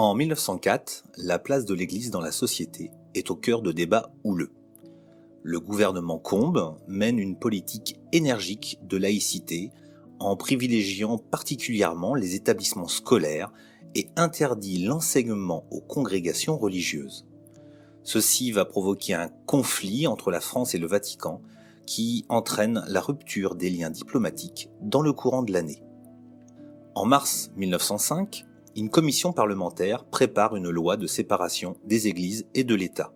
En 1904, la place de l'Église dans la société est au cœur de débats houleux. Le gouvernement Combes mène une politique énergique de laïcité en privilégiant particulièrement les établissements scolaires et interdit l'enseignement aux congrégations religieuses. Ceci va provoquer un conflit entre la France et le Vatican qui entraîne la rupture des liens diplomatiques dans le courant de l'année. En mars 1905, une commission parlementaire prépare une loi de séparation des églises et de l'État.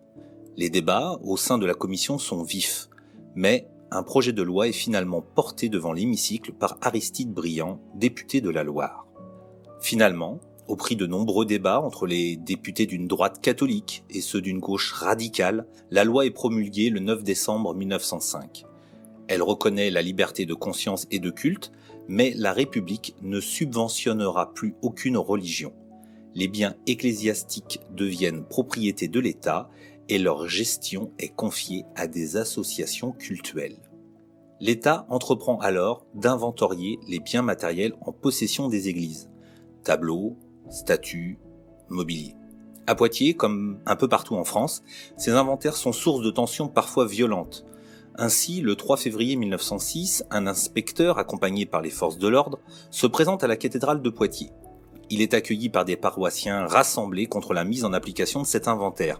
Les débats au sein de la commission sont vifs, mais un projet de loi est finalement porté devant l'hémicycle par Aristide Briand, député de la Loire. Finalement, au prix de nombreux débats entre les députés d'une droite catholique et ceux d'une gauche radicale, la loi est promulguée le 9 décembre 1905. Elle reconnaît la liberté de conscience et de culte, mais la République ne subventionnera plus aucune religion. Les biens ecclésiastiques deviennent propriété de l'État et leur gestion est confiée à des associations cultuelles. L'État entreprend alors d'inventorier les biens matériels en possession des églises, tableaux, statues, mobilier. À Poitiers, comme un peu partout en France, ces inventaires sont source de tensions parfois violentes. Ainsi, le 3 février 1906, un inspecteur, accompagné par les forces de l'ordre, se présente à la cathédrale de Poitiers. Il est accueilli par des paroissiens rassemblés contre la mise en application de cet inventaire.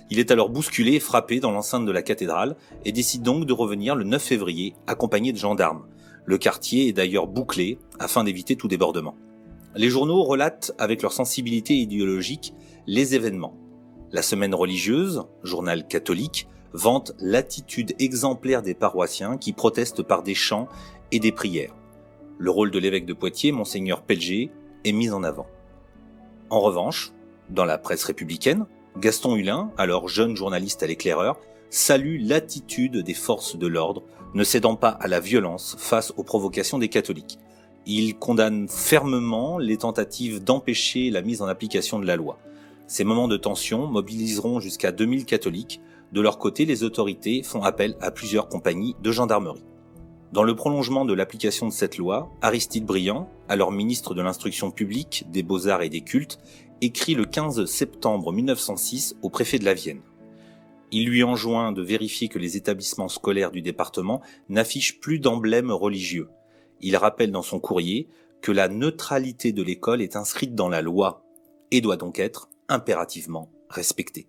Il est alors bousculé et frappé dans l'enceinte de la cathédrale et décide donc de revenir le 9 février, accompagné de gendarmes. Le quartier est d'ailleurs bouclé afin d'éviter tout débordement. Les journaux relatent avec leur sensibilité idéologique les événements. La semaine religieuse, journal catholique, vante l'attitude exemplaire des paroissiens qui protestent par des chants et des prières. Le rôle de l'évêque de Poitiers, Monseigneur Pelger, est mis en avant. En revanche, dans la presse républicaine, Gaston Hulin, alors jeune journaliste à l'Éclaireur, salue l'attitude des forces de l'ordre, ne cédant pas à la violence face aux provocations des catholiques. Il condamne fermement les tentatives d'empêcher la mise en application de la loi. Ces moments de tension mobiliseront jusqu'à 2000 catholiques. De leur côté, les autorités font appel à plusieurs compagnies de gendarmerie. Dans le prolongement de l'application de cette loi, Aristide Briand, alors ministre de l'Instruction publique, des Beaux-Arts et des Cultes, écrit le 15 septembre 1906 au préfet de la Vienne. Il lui enjoint de vérifier que les établissements scolaires du département n'affichent plus d'emblèmes religieux. Il rappelle dans son courrier que la neutralité de l'école est inscrite dans la loi et doit donc être impérativement respectée.